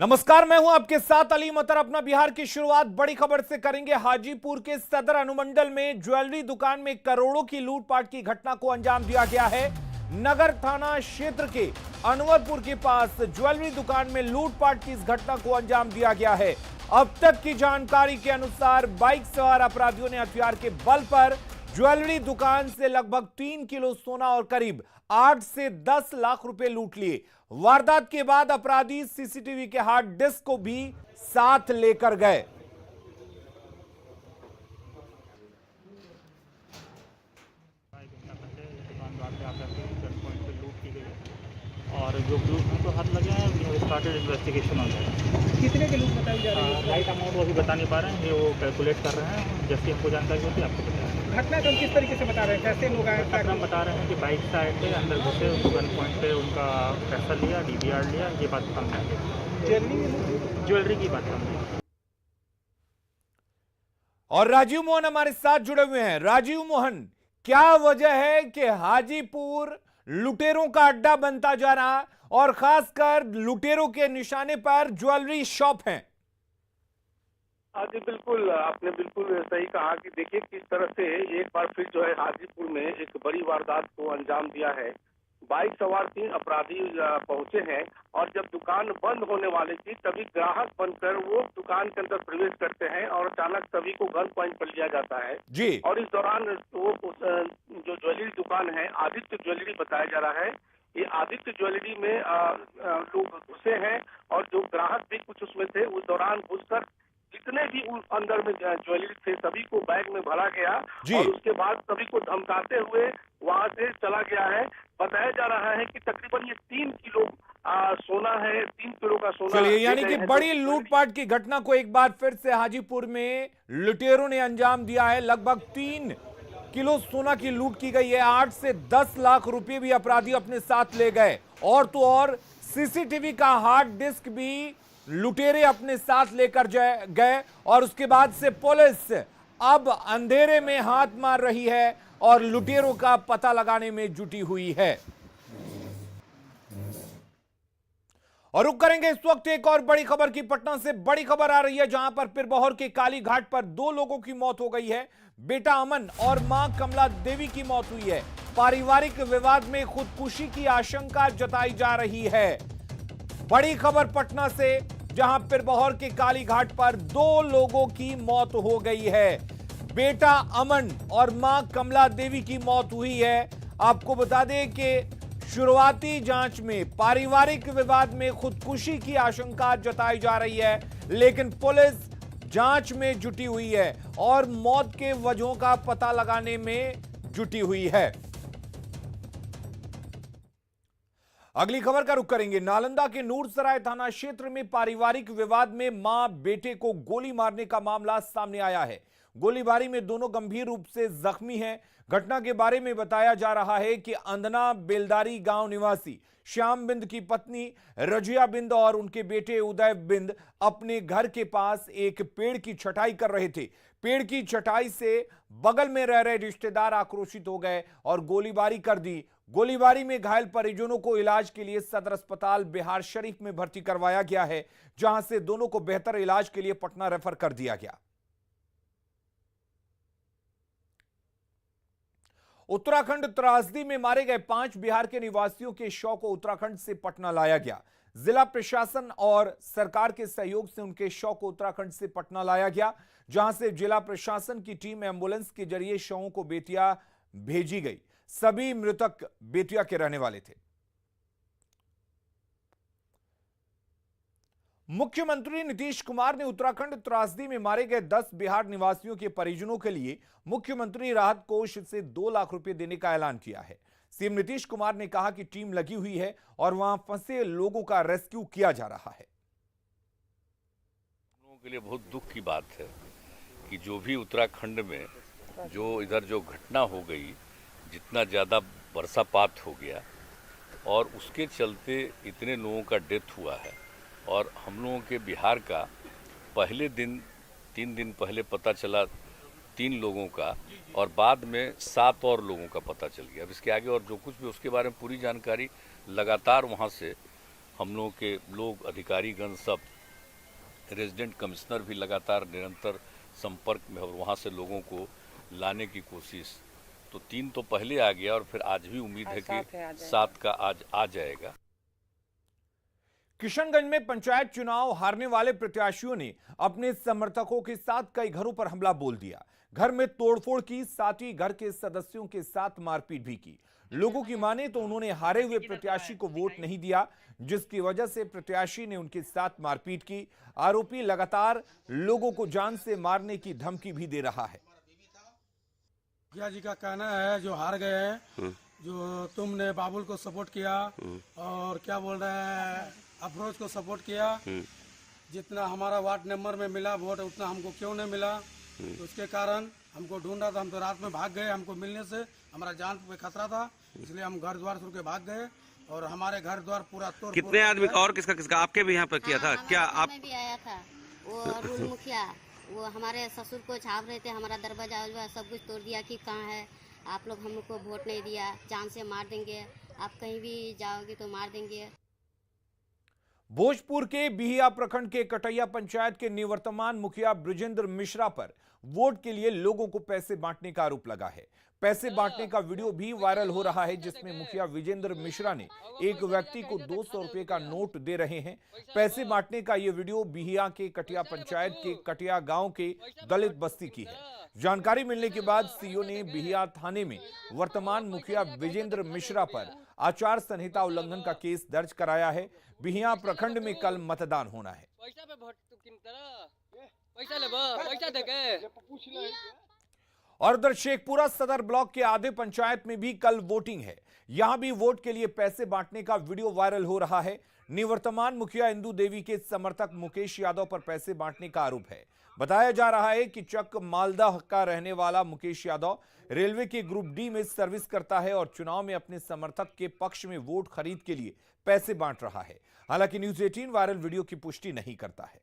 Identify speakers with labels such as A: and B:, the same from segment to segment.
A: नमस्कार, मैं हूं आपके साथ अली मतर। अपना बिहार की शुरुआत बड़ी खबर से करेंगे। हाजीपुर के सदर अनुमंडल में ज्वेलरी दुकान में करोड़ों की लूटपाट की घटना को अंजाम दिया गया है। नगर थाना क्षेत्र के अनवरपुर के पास ज्वेलरी दुकान में लूटपाट की इस घटना को अंजाम दिया गया है। अब तक की जानकारी के अनुसार बाइक सवार अपराधियों ने हथियार के बल पर ज्वेलरी दुकान से लगभग 3 किलो सोना और करीब 8 से 10 लाख रुपए लूट लिए। वारदात के बाद अपराधी सीसीटीवी के हार्ड डिस्क को भी साथ लेकर गए।
B: और जो ग्रुप हैं तो हाथ लगे हैं। Started investigation on that.
C: कितने के लूट बताई जा रही है?
B: राइट अमाउंट वो अभी बता नहीं पा रहे हैं, ये वो कैलकुलेट कर रहे हैं। जैसे हमको जानकारी होती है आपको बताएं।
C: घटना को किस तरीके से बता रहे हैं, कैसे लोग आए?
B: घटना बता रहे हैं कि बाइक से आए थे, अंदर घुसे, गन पॉइंट पे उनका पैसा लिया, डीवीआर लिया। ये बात सामने आ गई। ज्वेलरी की बात सामने आई।
A: और राजीव मोहन हमारे साथ जुड़े हुए हैं। राजीव मोहन, क्या वजह है कि हाजीपुर लुटेरों का अड्डा बनता जा रहा और खासकर लुटेरों के निशाने पर ज्वेलरी शॉप हैं?
D: हाँ जी, बिल्कुल, आपने बिल्कुल सही कहा कि देखिए किस तरह से एक बार फिर जो है हाजीपुर में एक बड़ी वारदात को अंजाम दिया है। बाइक सवार 3 अपराधी पहुंचे हैं और जब दुकान बंद होने वाली थी तभी ग्राहक बनकर वो दुकान के अंदर प्रवेश करते हैं और अचानक सभी को गन पॉइंट पर लिया जाता है
A: जी।
D: और इस दौरान वो जो ज्वेलरी दुकान है, आदित्य ज्वेलरी बताया जा रहा है, ये आदित्य ज्वेलरी में लोग घुसे हैं और जो ग्राहक भी कुछ उसमें थे उस दौरान घुसकर जितने भी उस अंदर में ज्वेलरी थे सभी को बैग में भरा गया और उसके बाद सभी को धमकाते हुए वहां से चला गया है। बताया जा रहा है कि तकरीबन ये 3 किलो सोना है, 3 किलो का सोना।
A: चलिए, यानी कि बड़ी लूटपाट की घटना को एक बार फिर से हाजीपुर में लुटेरों ने अंजाम दिया है। लगभग 3 किलो सोना की लूट की गई है। 8 से 10 लाख रुपए भी अपराधी अपने साथ ले गए और तो और सीसीटीवी का हार्ड डिस्क भी लुटेरे अपने साथ लेकर गए और उसके बाद से पुलिस अब अंधेरे में हाथ मार रही है और लुटेरों का पता लगाने में जुटी हुई है। और रुक करेंगे इस वक्त एक और बड़ी खबर की। पटना से बड़ी खबर आ रही है जहां पर पिरबहोर के काली घाट पर 2 लोगों की मौत हो गई है। बेटा अमन और मां कमला देवी की मौत हुई है। पारिवारिक विवाद में खुदकुशी की आशंका जताई जा रही है। बड़ी खबर पटना से, जहां पिरबहोर के काली घाट पर 2 लोगों की मौत हो गई है। बेटा अमन और मां कमला देवी की मौत हुई है। आपको बता दें कि शुरुआती जांच में पारिवारिक विवाद में खुदकुशी की आशंका जताई जा रही है, लेकिन पुलिस जांच में जुटी हुई है और मौत के वजहों का पता लगाने में जुटी हुई है। अगली खबर का रुख करेंगे। नालंदा के नूरसराय थाना क्षेत्र में पारिवारिक विवाद में मां बेटे को गोली मारने का मामला सामने आया है। गोलीबारी में दोनों गंभीर रूप से जख्मी हैं। घटना के बारे में बताया जा रहा है कि अंदना बेलदारी गांव निवासी श्याम बिंद की पत्नी रजिया बिंद और उनके बेटे उदय बिंद अपने घर के पास एक पेड़ की छटाई कर रहे थे। पेड़ की छटाई से बगल में रह रहे रिश्तेदार आक्रोशित हो गए और गोलीबारी कर दी। गोलीबारी में घायल परिजनों को इलाज के लिए सदर अस्पताल बिहार शरीफ में भर्ती करवाया गया है, जहां से दोनों को बेहतर इलाज के लिए पटना रेफर कर दिया गया। उत्तराखंड त्रासदी में मारे गए 5 बिहार के निवासियों के शव को उत्तराखंड से पटना लाया गया। जिला प्रशासन और सरकार के सहयोग से उनके शव को उत्तराखंड से पटना लाया गया, जहां से जिला प्रशासन की टीम एम्बुलेंस के जरिए शवों को बेतिया भेजी गई। सभी मृतक बेतिया के रहने वाले थे। मुख्यमंत्री नीतीश कुमार ने उत्तराखंड त्रासदी में मारे गए 10 बिहार निवासियों के परिजनों के लिए मुख्यमंत्री राहत कोष से 2 लाख रुपए देने का ऐलान किया है। सीएम नीतीश कुमार ने कहा कि टीम लगी हुई है और वहां फंसे लोगों का रेस्क्यू किया जा रहा है।
E: लोगों के लिए बहुत दुख की बात है कि जो भी उत्तराखंड में जो इधर जो घटना हो गई, जितना ज़्यादा बरसापात हो गया और उसके चलते इतने लोगों का डेथ हुआ है। और हम लोगों के बिहार का पहले दिन 3 दिन पहले पता चला 3 लोगों का और बाद में 7 और लोगों का पता चल गया। अब इसके आगे और जो कुछ भी उसके बारे में पूरी जानकारी लगातार वहाँ से हम लोगों के लोग अधिकारीगण सब रेजिडेंट कमिश्नर भी लगातार निरंतर संपर्क में और वहाँ से लोगों को लाने की कोशिश। तो 3 तो पहले आ गया और फिर आज भी उम्मीद है कि 7 का आज आ जाएगा।
A: किशनगंज में पंचायत चुनाव हारने वाले प्रत्याशियों ने अपने समर्थकों के साथ कई घरों पर हमला बोल दिया। घर में तोड़फोड़ की, साथ ही घर के सदस्यों के साथ मारपीट भी की। लोगों की माने तो उन्होंने हारे हुए प्रत्याशी को वोट नहीं दिया, जिसकी वजह से प्रत्याशी ने उनके साथ मारपीट की। आरोपी लगातार लोगों को जान से मारने की धमकी भी दे रहा है।
F: मुखिया जी का कहना है जो हार गए हैं, जो तुमने बाबुल को सपोर्ट किया और क्या बोल रहे हैं अफरोज को सपोर्ट किया, जितना हमारा वार्ड नंबर में मिला वोट उतना हमको क्यों नहीं मिला। तो उसके कारण हमको ढूंढ रहा था, हम तो रात में भाग गए। हमको मिलने से हमारा जान पे खतरा था, इसलिए हम घर द्वार छोड़ के भाग गए और हमारे घर द्वार पूरा तोड़।
G: कितने आदमी का और किसका किसका आपके भी यहाँ पर किया था क्या? आप
H: भी आया था वो अरुण मुखिया, वो हमारे ससुर को छाप रहे थे, हमारा दरवाजा सब कुछ तोड़ दिया कि कहाँ है आप लोग, हमको वोट नहीं दिया, जान से मार देंगे, आप कहीं भी जाओगे तो मार देंगे।
A: भोजपुर के बिहिया प्रखंड के कटैया पंचायत के निवर्तमान मुखिया बृजेंद्र मिश्रा पर वोट के लिए लोगों को पैसे बांटने का आरोप लगा है। पैसे बांटने का वीडियो भी वायरल हो रहा है, जिसमें मुखिया विजेंद्र मिश्रा ने एक व्यक्ति को 200 रुपए का नोट दे रहे हैं। पैसे बांटने का यह वीडियो बिहिया के कटिया पंचायत के कटिया गांव के दलित बस्ती की है। जानकारी मिलने के बाद सीओ ने बिहिया थाने में वर्तमान मुखिया विजेंद्र मिश्रा पर आचार संहिता उल्लंघन का केस दर्ज कराया है। बिहिया प्रखंड में कल मतदान होना है। और उधर शेखपुरा सदर ब्लॉक के आधे पंचायत में भी कल वोटिंग है। यहां भी वोट के लिए पैसे बांटने का वीडियो वायरल हो रहा है। निवर्तमान मुखिया इंदू देवी के समर्थक मुकेश यादव पर पैसे बांटने का आरोप है। बताया जा रहा है कि चक मालदा का रहने वाला मुकेश यादव रेलवे के ग्रुप डी में सर्विस करता है और चुनाव में अपने समर्थक के पक्ष में वोट खरीद के लिए पैसे बांट रहा है। हालांकि न्यूज़ 18 वायरल वीडियो की पुष्टि नहीं करता है।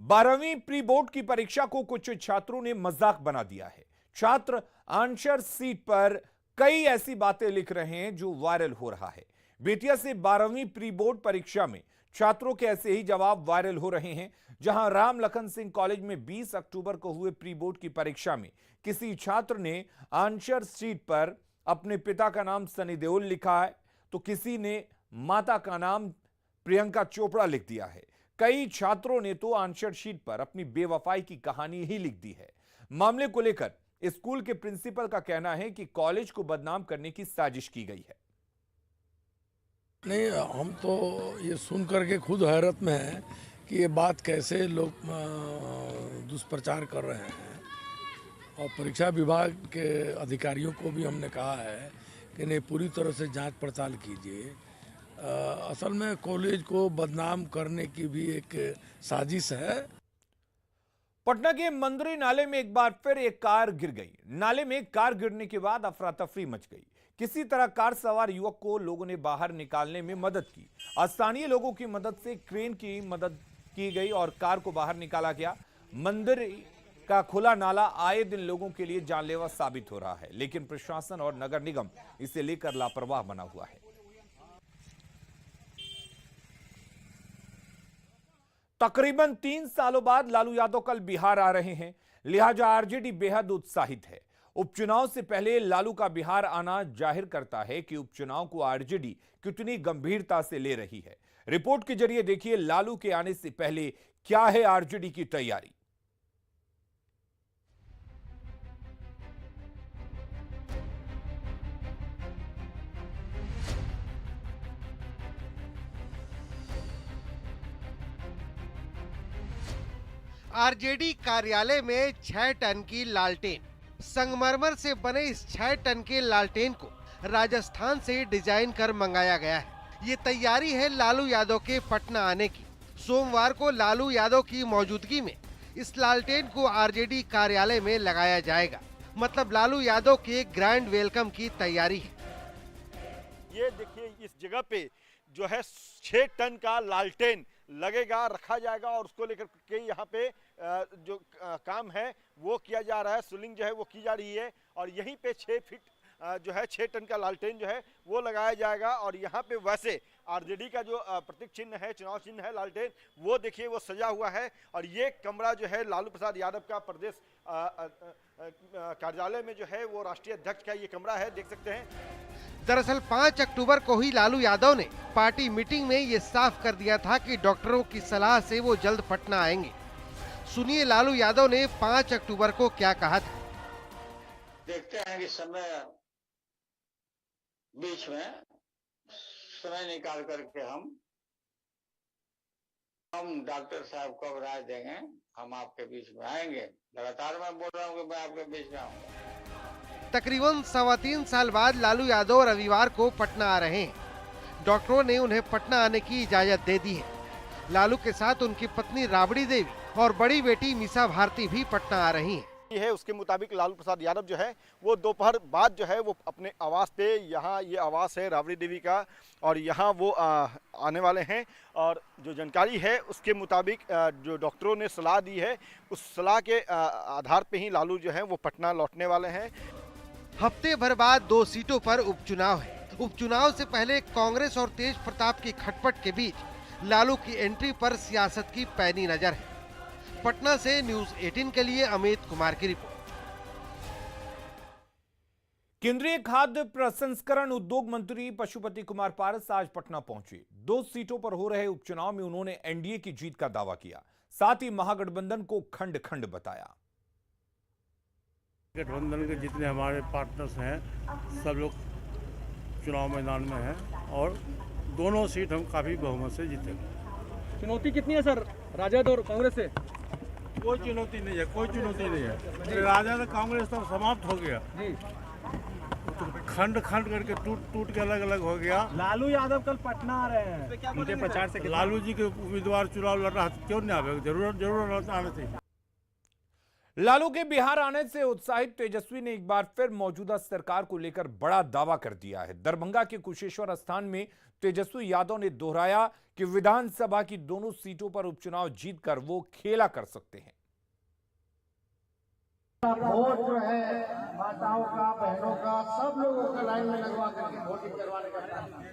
A: 12वीं प्री बोर्ड की परीक्षा को कुछ छात्रों ने मजाक बना दिया है। छात्र आंसर शीट पर कई ऐसी बातें लिख रहे हैं जो वायरल हो रहा है। बेतिया से 12वीं प्री बोर्ड परीक्षा में छात्रों के ऐसे ही जवाब वायरल हो रहे हैं। जहां राम लखन सिंह कॉलेज में 20 अक्टूबर को हुए प्री बोर्ड की परीक्षा में किसी छात्र ने आंसर शीट पर अपने पिता का नाम सनी देओल लिखा है, तो किसी ने माता का नाम प्रियंका चोपड़ा लिख दिया है। कई छात्रों ने तो आंसर शीट पर अपनी बेवफाई की कहानी ही लिख दी है। मामले को लेकर स्कूल के प्रिंसिपल का कहना है कि कॉलेज को बदनाम करने की साजिश की गई है।
I: नहीं, हम तो ये सुन करके खुद हैरत में है कि ये बात कैसे लोग दुष्प्रचार कर रहे हैं। और परीक्षा विभाग के अधिकारियों को भी हमने कहा है कि नहीं, पूरी तरह से जांच पड़ताल कीजिए। असल में कॉलेज को बदनाम करने की भी एक साजिश है।
A: पटना के मंदिरी नाले में एक बार फिर एक कार गिर गई। नाले में कार गिरने के बाद अफरा तफरी मच गई। किसी तरह कार सवार युवक को लोगों ने बाहर निकालने में मदद की। स्थानीय लोगों की मदद से क्रेन की मदद की गई और कार को बाहर निकाला गया। मंदिर का खुला नाला आए दिन लोगों के लिए जानलेवा साबित हो रहा है, लेकिन प्रशासन और नगर निगम इसे लेकर लापरवाह बना हुआ है। तकरीबन 3 सालों बाद लालू यादव कल बिहार आ रहे हैं, लिहाजा आरजेडी बेहद उत्साहित है। उपचुनाव से पहले लालू का बिहार आना जाहिर करता है कि उपचुनाव को आरजेडी कितनी गंभीरता से ले रही है। रिपोर्ट के जरिए देखिए लालू के आने से पहले क्या है आरजेडी की तैयारी।
J: आरजेडी कार्यालय में 6 टन की लालटेन। संगमरमर से बने इस 6 टन के लालटेन को राजस्थान से डिजाइन कर मंगाया गया है। ये तैयारी है लालू यादव के पटना आने की। सोमवार को लालू यादव की मौजूदगी में इस लालटेन को आरजेडी कार्यालय में लगाया जाएगा। मतलब लालू यादव के ग्रैंड वेलकम की तैयारी है।
K: ये देखिए, इस जगह पे जो है 6 टन का लालटेन लगेगा, रखा जाएगा और उसको लेकर के यहाँ पे जो काम है वो किया जा रहा है। सुलिंग जो है वो की जा रही है और यहीं पे 6 फीट जो है 6 टन का लालटेन जो है वो लगाया जाएगा। और यहाँ पे वैसे आरजेडी का जो प्रतीक चिन्ह है, चुनाव चिन्ह है लालटेन, वो देखिए वो सजा हुआ है। और ये कमरा जो है लालू प्रसाद यादव का प्रदेश कार्यालय में जो है वो राष्ट्रीय अध्यक्ष का ये कमरा है, देख सकते हैं।
J: दरअसल 5 अक्टूबर को ही लालू यादव ने पार्टी मीटिंग में ये साफ कर दिया था कि डॉक्टरों की सलाह से वो जल्द पटना आएंगे। सुनिए लालू यादव ने 5 अक्टूबर को क्या कहा था।
L: देखते हैं कि समय बीच में समय निकाल करके हम डॉक्टर साहब को राय देंगे, हम आपके बीच में आएंगे। लगातार मैं बोल रहा हूँ कि मैं आपके बीच में आऊंगा।
J: तकरीबन 3.25 साल बाद लालू यादव रविवार को पटना आ रहे हैं। डॉक्टरों ने उन्हें पटना आने की इजाजत दे दी है। लालू के साथ उनकी पत्नी राबड़ी देवी और बड़ी बेटी मीसा भारती भी पटना आ रही हैं।
K: है उसके मुताबिक लालू प्रसाद यादव जो है वो दोपहर बाद जो है वो अपने आवास पे, यहाँ ये आवास है राबड़ी देवी का, और यहाँ वो आने वाले हैं। और जो जानकारी है उसके मुताबिक जो डॉक्टरों ने सलाह दी है उस सलाह के आधार पे ही लालू जो है वो पटना लौटने वाले हैं।
J: हफ्ते भर बाद 2 सीटों पर उपचुनाव है। उपचुनाव से पहले कांग्रेस और तेज प्रताप की खटपट के बीच लालू की एंट्री पर सियासत की पैनी नजर है। पटना से न्यूज़ 18 के लिए अमित कुमार की रिपोर्ट।
A: केंद्रीय खाद्य प्रसंस्करण उद्योग मंत्री पशुपति कुमार पारस आज पटना पहुंचे। 2 सीटों पर हो रहे उपचुनाव में उन्होंने एनडीए की जीत का दावा किया, साथ ही महागठबंधन को खंड खंड बताया।
I: गठबंधन के जितने हमारे पार्टनर्स हैं सब लोग चुनाव मैदान में हैं और दोनों सीट हम काफी बहुमत से जीतेंगे।
C: चुनौती कितनी है सर, राजद और कांग्रेस से?
I: कोई चुनौती नहीं है, कोई चुनौती नहीं है। राजद कांग्रेस तो समाप्त हो गया
C: जी,
I: तो खंड खंड करके टूट के अलग अलग हो गया।
C: लालू यादव कल पटना आ रहे हैं, उनके प्रचार से
I: लालू जी के उम्मीदवार चुनाव लड़ रहा है, क्यों नहीं आवे? जरूर आने चाहिए।
A: लालू के बिहार आने से उत्साहित तेजस्वी ने एक बार फिर मौजूदा सरकार को लेकर बड़ा दावा कर दिया है। दरभंगा के कुशेश्वर स्थान में तेजस्वी यादव ने दोहराया कि विधानसभा की दोनों सीटों पर उपचुनाव जीतकर वो खेला कर सकते हैं।
L: वोट जो है माताओं का, बहनों का, सब लोगों का लाइन में लगवा करके वोटिंग करवाने का काम है।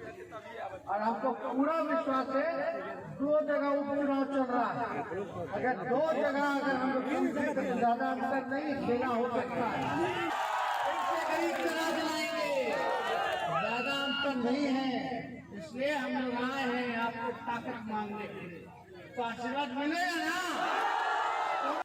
L: और हमको पूरा विश्वास है 2 जगह उपचुनाव चल रहा है। अगर 2 जगह अगर हम लोग ज्यादा अंतर नहीं खेला हो सकता है, ज्यादा अंतर नहीं है, इसलिए हम लोग आए हैं आपको ताकत मांगने के लिए। तो आशीर्वाद मिलेगा ना।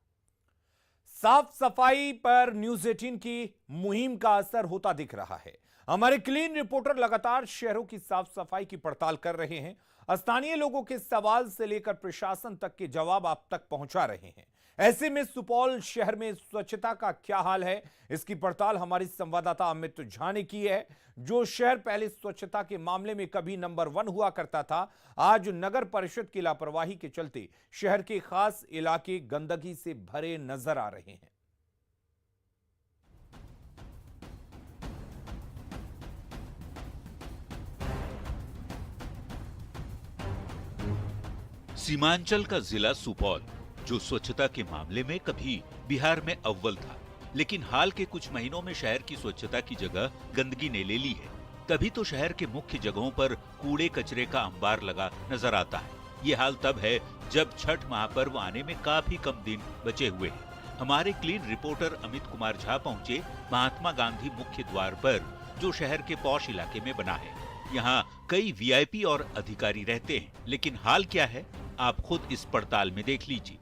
A: साफ सफाई पर न्यूज 18 की मुहिम का असर होता दिख रहा है। हमारे क्लीन रिपोर्टर लगातार शहरों की साफ सफाई की पड़ताल कर रहे हैं। स्थानीय लोगों के सवाल से लेकर प्रशासन तक के जवाब आप तक पहुंचा रहे हैं। ऐसे में सुपौल शहर में स्वच्छता का क्या हाल है, इसकी पड़ताल हमारी संवाददाता अमित झा ने की है। जो शहर पहले स्वच्छता के मामले में कभी नंबर 1 हुआ करता था, आज नगर परिषद की लापरवाही के चलते शहर के खास इलाके गंदगी से भरे नजर आ रहे हैं।
M: सीमांचल का जिला सुपौल जो स्वच्छता के मामले में कभी बिहार में अव्वल था, लेकिन हाल के कुछ महीनों में शहर की स्वच्छता की जगह गंदगी ने ले ली है। तभी तो शहर के मुख्य जगहों पर कूड़े कचरे का अंबार लगा नजर आता है। ये हाल तब है जब छठ महापर्व आने में काफी कम दिन बचे हुए हैं। हमारे क्लीन रिपोर्टर अमित कुमार झा पहुंचे महात्मा गांधी मुख्य द्वार पर, जो शहर के पौष इलाके में बना है। यहाँ कई वीआईपी और अधिकारी रहते हैं, लेकिन हाल क्या है आप खुद इस पड़ताल में देख लीजिए।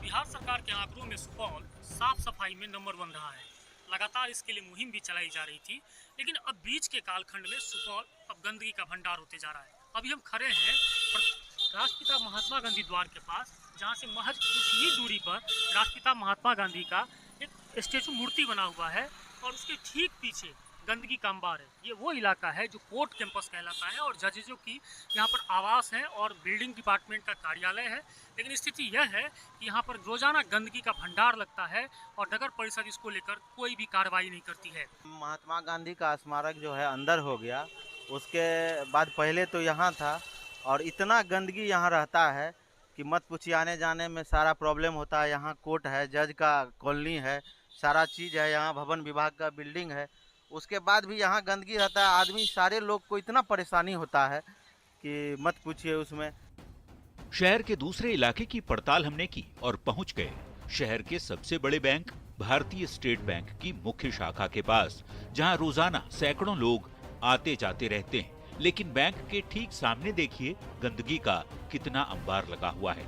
B: बिहार सरकार के आंकड़ों में सुपौल साफ सफाई में नंबर 1 रहा है। लगातार इसके लिए मुहिम भी चलाई जा रही थी, लेकिन अब बीच के कालखंड में सुपौल अब गंदगी का भंडार होते जा रहा है। अभी हम खड़े हैं राष्ट्रपिता महात्मा गांधी द्वार के पास, जहां से महज कुछ ही दूरी पर राष्ट्रपिता महात्मा गांधी का एक स्टेचू मूर्ति बना हुआ है और उसके ठीक पीछे गंदगी का अंबार है। ये वो इलाका है जो कोर्ट कैंपस कहलाता है और जजेसों की यहाँ पर आवास है और बिल्डिंग डिपार्टमेंट का कार्यालय है। लेकिन स्थिति यह है कि यहाँ पर रोजाना गंदगी का भंडार लगता है और नगर परिषद इसको लेकर कोई भी कार्रवाई नहीं करती है।
N: महात्मा गांधी का स्मारक जो है अंदर हो गया, उसके बाद पहले तो यहाँ था और इतना गंदगी यहाँ रहता है कि मत पूछिए, आने जाने में सारा प्रॉब्लम होता है। यहाँ कोर्ट है, जज का कॉलोनी है, सारा चीज़ है, यहाँ भवन विभाग का बिल्डिंग है, उसके बाद भी यहाँ गंदगी रहता है। आदमी सारे लोग को इतना परेशानी होता है कि मत पूछिए उसमें।
M: शहर के दूसरे इलाके की पड़ताल हमने की और पहुंच गए शहर के सबसे बड़े बैंक भारतीय स्टेट बैंक की मुख्य शाखा के पास, जहां रोजाना सैकड़ों लोग आते जाते रहते हैं। लेकिन बैंक के ठीक सामने देखिए गंदगी का कितना अंबार लगा हुआ है।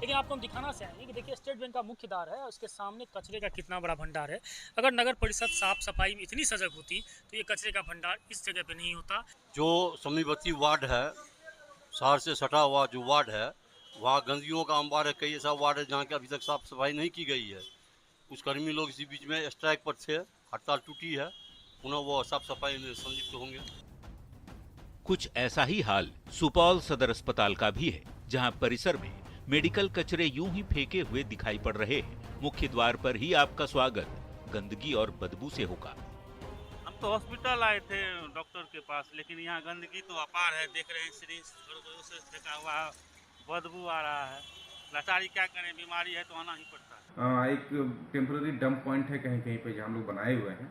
B: लेकिन आपको हम दिखाना चाहेंगे कि देखिए स्टेट बैंक का मुख्य द्वार है, उसके सामने कचरे का कितना बड़ा भंडार है। अगर नगर परिषद साफ सफाई में इतनी सजग होती तो ये कचरे का भंडार इस जगह पे नहीं होता।
O: जो समीपवर्ती वार्ड है, शहर से सटा हुआ जो वार्ड है, वहाँ गंदगियों का अंबार है। कई ऐसा वार्ड है जहाँ की अभी तक साफ सफाई नहीं की गई है। कुछ कर्मी लोग इसी बीच में स्ट्राइक पर थे, हड़ताल टूटी है, पुनः वो साफ सफाई में संलिप्त होंगे।
M: कुछ ऐसा ही हाल सुपौल सदर अस्पताल का भी है, जहां परिसर में मेडिकल कचरे यूं ही फेंके हुए दिखाई पड़ रहे हैं। मुख्य द्वार पर ही आपका स्वागत गंदगी और बदबू से होगा।
P: हम तो हॉस्पिटल आए थे डॉक्टर के पास, लेकिन यहाँ गंदगी तो अपार है। देख रहे हैं सीरीज से फेंका हुआ है, बदबू आ रहा है। लाचारी क्या करें, बीमारी है तो आना ही पड़ता है।
Q: एक टेम्पररी डंप पॉइंट है कहीं कहीं पे जहाँ हम लोग बनाए हुए हैं।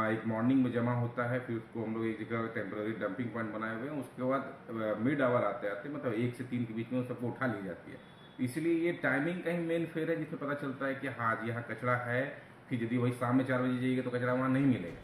Q: एक मॉर्निंग में जमा होता है, फिर उसको हम लोग एक जगह टेम्पररी डंपिंग पॉइंट बनाए हुए हैं। उसके बाद मिड आवर आते आते मतलब 1 से 3 के बीच में उन सबको उठा ली जाती है। इसलिए ये टाइमिंग का ही मेन फेर है, जिससे पता चलता है कि हाँ जी यहाँ कचरा है। फिर यदि वही शाम में 4 बजे जाइएगा तो कचरा वहाँ नहीं मिलेगा।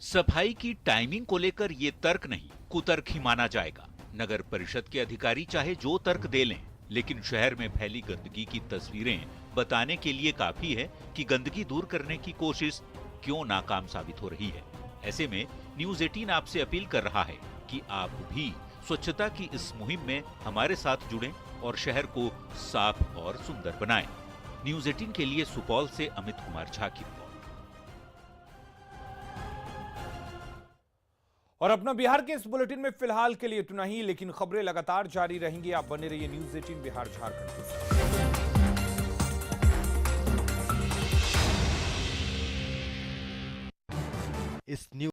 M: सफाई की टाइमिंग को लेकर ये तर्क नहीं, कुतर्क ही माना जाएगा। नगर परिषद के अधिकारी चाहे जो तर्क दे लें, लेकिन शहर में फैली गंदगी की तस्वीरें बताने के लिए काफी है कि गंदगी दूर करने की कोशिश क्यों नाकाम साबित हो रही है। ऐसे में न्यूज़ 18 आपसे अपील कर रहा है कि आप भी स्वच्छता की इस मुहिम में हमारे साथ जुड़ें और शहर को साफ और सुंदर बनाएं। न्यूज़ 18 के लिए सुपौल से अमित कुमार झा की रिपोर्ट।
A: और अपना बिहार के इस बुलेटिन में फिलहाल के लिए इतना ही, लेकिन खबरें लगातार जारी रहेंगी। आप बने रहिए न्यूज़ 18 बिहार झारखंड के साथ।
J: इस न्यूज़